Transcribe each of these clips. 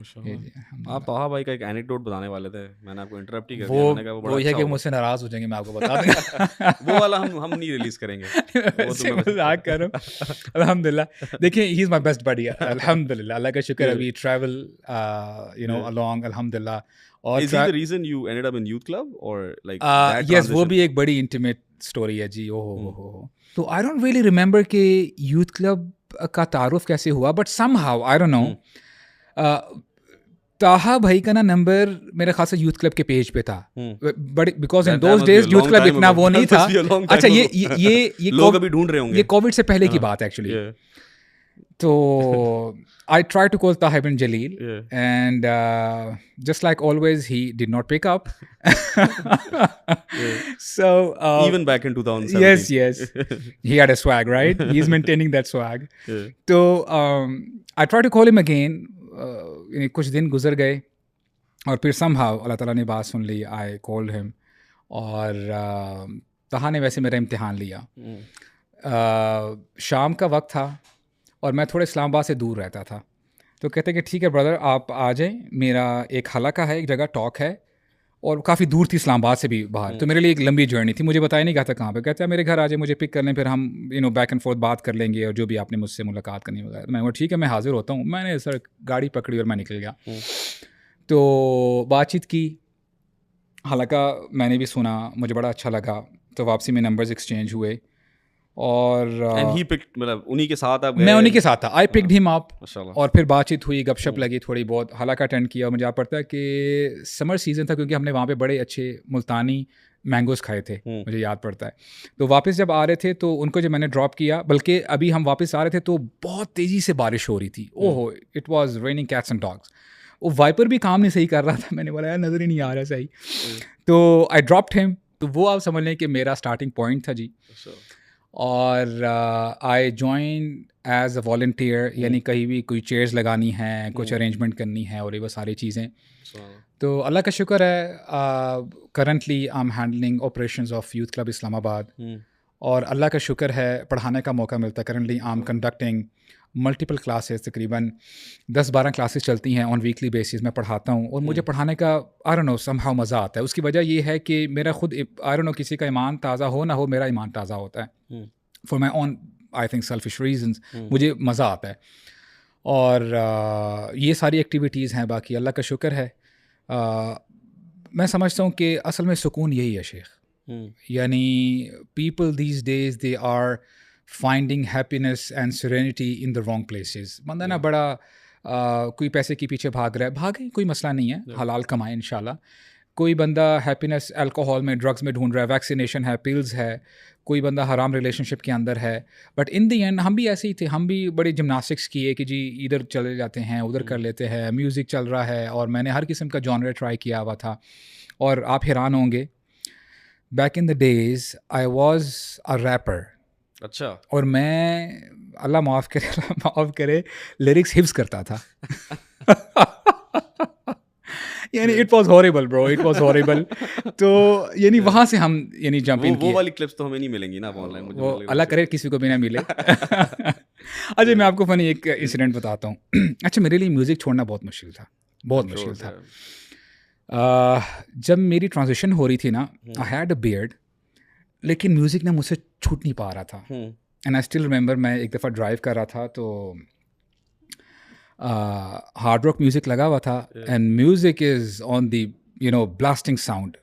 آپ طاہا بھائی کا ایک اینیکڈوٹ بتانے والے تھے, میں نے آپ کو انٹرپٹ ہی کر دیا. وہ میں نے کہا وہ وہ بڑا یہ ہے اچھا کہ ہوگا, مجھ سے ناراض ہو جائیں گے, میں آپ کو بتا دوں. وہ والا ہم نہیں ریلیز کریں گے, وہ تو میں مذاق کر رہا ہوں. الحمد للہ, دیکھیے ہی از مائی بیسٹ بڈی, الحمد للہ, اللہ کا شکر ہے. وی ٹریول along, الحمد للہ. اور Is he the reason you ended up in youth club or like that یس, وہ transition? بھی ایک بڑی انٹیمیٹ اسٹوری ہے جی. ہو تو آئی ڈونٹ ریئلی ریمبر کہ یوتھ کلب کا تعارف کیسے ہوا, but somehow I don't know, Taha بھائی کا نا نمبر میرے خاص سے یوتھ کلب کے پیج پہ تھا, but because in those days youth club اتنا وہ نہیں تھا. اچھا, یہ لوگ ابھی ڈھونڈ رہے ہوں گے, یہ کووڈ سے پہلے کی بات ہے ایکچولی. تو I tried to call Taha ibn Jalil, and just like always, he did not pick up. So even back in 2017. Yes, he had a swag, right? He's maintaining that swag. So I tried to call him again. کچھ دن گزر گئے اور پھر somehow اللہ تعالیٰ نے بات سن لی. I called him, اور طاہا نے ویسے میرا امتحان لیا. شام کا وقت تھا اور میں تھوڑے اسلام آباد سے دور رہتا تھا. تو کہتے کہ ٹھیک ہے بردر, آپ آ جائیں, میرا ایک حلقہ ہے, ایک جگہ ٹاک ہے, اور کافی دور تھی اسلام آباد سے بھی باہر. تو میرے لیے ایک لمبی جرنی تھی, مجھے بتایا نہیں کہا تھا کہاں پہ. کہتے ہیں میرے گھر آ جائیں, مجھے پک کر لیں, پھر ہم بیک اینڈ فورتھ بات کر لیں گے, اور جو بھی آپ نے مجھ سے ملاقات کرنی وغیرہ. میں وہ ٹھیک ہے, میں حاضر ہوتا ہوں. میں نے سر گاڑی پکڑی اور میں نکل گیا. تو بات چیت کی, حلقہ میں نے بھی سنا, مجھے بڑا اچھا لگا. تو واپسی میں نمبرز ایکسچینج ہوئے, اور انہی کے ساتھ آپ گئے؟ میں انہی کے ساتھ تھا. آئی پکڈ ہم اپ, اور پھر بات چیت ہوئی, گپ شپ لگی تھوڑی بہت. حلقہ اٹینڈ کیا. مجھے آپ پڑتا ہے کہ سمر سیزن تھا, کیونکہ ہم نے وہاں پہ بڑے اچھے ملتانی مینگوز کھائے تھے, مجھے یاد پڑتا ہے. تو واپس جب آ رہے تھے تو ان کو جب میں نے ڈراپ کیا, بلکہ ابھی ہم واپس آ رہے تھے تو بہت تیزی سے بارش ہو رہی تھی. او ہو, it was raining cats and dogs. وہ وائپر بھی کام نہیں صحیح کر رہا تھا. میں نے بولا یار نظر ہی نہیں آ رہا صحیح. تو آئی ڈراپڈ ہم. تو وہ آپ سمجھ لیں کہ میرا اسٹارٹنگ پوائنٹ تھا جی. اور I join as a volunteer, یعنی کہیں بھی کوئی چیئرز لگانی ہیں, کچھ ارینجمنٹ کرنی ہے, اور یہ وہ ساری چیزیں. تو اللہ کا شکر ہے, currently I am handling operations of youth club Islamabad آباد, اور اللہ کا شکر ہے پڑھانے کا موقع ملتا ہے. Currently I M conducting multiple classes, تقریباً 10-12 کلاسز چلتی ہیں آن ویکلی بیسز. میں پڑھاتا ہوں, اور مجھے پڑھانے کا آئی ڈونٹ نو سم ہاؤ مزہ آتا ہے. اس کی وجہ یہ ہے کہ میرا خود آئی ڈونٹ نو, کسی کا ایمان تازہ ہو نہ ہو, میرا ایمان تازہ ہوتا ہے for my own I think selfish reasons. مجھے مزہ آتا ہے, اور یہ ساری ایکٹیویٹیز ہیں. باقی اللہ کا شکر ہے. میں سمجھتا ہوں کہ اصل میں سکون یہی ہے شیخ. یعنی people these days they are finding happiness and serenity in the wrong places. بندہ نا بڑا کوئی پیسے کے پیچھے بھاگ رہا ہے, بھاگیں, کوئی مسئلہ نہیں ہے, حلال کمائیں انشاءاللہ. کوئی بندہ ہیپینس الکوہول میں, ڈرگس میں ڈھونڈ رہا ہے, ویکسینیشن ہے, پلز ہے. کوئی بندہ حرام ریلیشن شپ کے اندر ہے. بٹ ان دی اینڈ ہم بھی ایسے ہی تھے. ہم بھی بڑی جمناسٹکس کیے کہ جی ادھر چلے جاتے ہیں, ادھر کر لیتے ہیں, میوزک چل رہا ہے, اور میں نے ہر قسم کا جانر ٹرائی کیا ہوا تھا. اور آپ حیران ہوں گے, back in the days I was a rapper. اچھا. اور میں, اللہ معاف کرے, لیرکس حفظ کرتا تھا. یعنی اٹ واز ہاریبل برو, اٹ واز ہاریبل. تو یعنی وہاں سے ہم یعنی جمپ ان کیے. وہ والی کلپس تو ہمیں نہیں ملیں گی نا آن لائن, وہ اللہ کرے کسی کو بھی نہ ملے. اچھا, میں آپ کو فنی ایک انسیڈنٹ بتاتا ہوں. اچھا, میرے لیے میوزک چھوڑنا بہت مشکل تھا, بہت مشکل تھا. جب میری ٹرانزیشن ہو رہی تھی نا, آئی ہیڈ اے بیئرڈ, لیکن میوزک نے مجھ سے چھوٹ نہیں پا رہا تھا. اینڈ آئی اسٹل ریمبر, میں ایک دفعہ ڈرائیو کر رہا تھا تو ہارڈ راک میوزک لگا ہوا تھا, and music is on the blasting sound,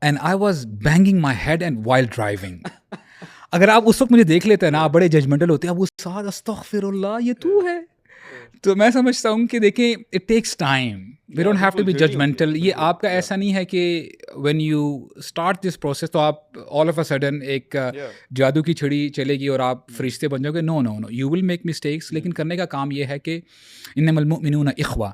and I was banging my head and while driving. اگر آپ اس وقت مجھے دیکھ لیتے ہیں نا, آپ بڑے ججمنٹل ہوتے ہیں, آپ اس ساتھ استغفر اللہ یہ تو ہے. تو میں سمجھتا ہوں کہ دیکھیں, it takes time, we don't have to be judgmental. یہ آپ کا ایسا نہیں ہے کہ when you start this process تو آپ آل آف اے سڈن ایک جادو کی چھڑی چلے گی اور آپ فرشتے بن جاؤ گے. نو نو نو, یو ول میک مسٹیکس. لیکن کرنے کا کام یہ ہے کہ انما المؤمنون اخوہ,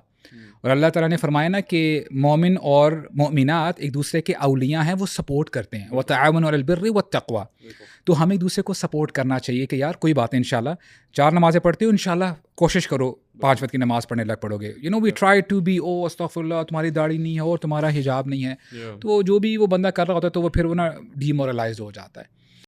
اور اللہ تعالیٰ نے فرمایا نا کہ مومن اور مومنات ایک دوسرے کے اولیاء ہیں, وہ سپورٹ کرتے ہیں. وتعاونوا علی البر والتقوی. تو ہم ایک دوسرے کو سپورٹ کرنا چاہیے کہ یار کوئی بات ہے, انشاءاللہ 4 نمازیں پڑھتے ہو, انشاءاللہ کوشش کرو 5 وقت کی نماز پڑھنے لگ پڑو گے. وی ٹرائی ٹو بی او استغفر اللہ, تمہاری داڑھی نہیں ہے اور تمہارا حجاب نہیں ہے. تو جو بھی وہ بندہ کر رہا ہوتا ہے تو وہ پھر وہ نا ڈی مورلائزڈ ہو جاتا ہے.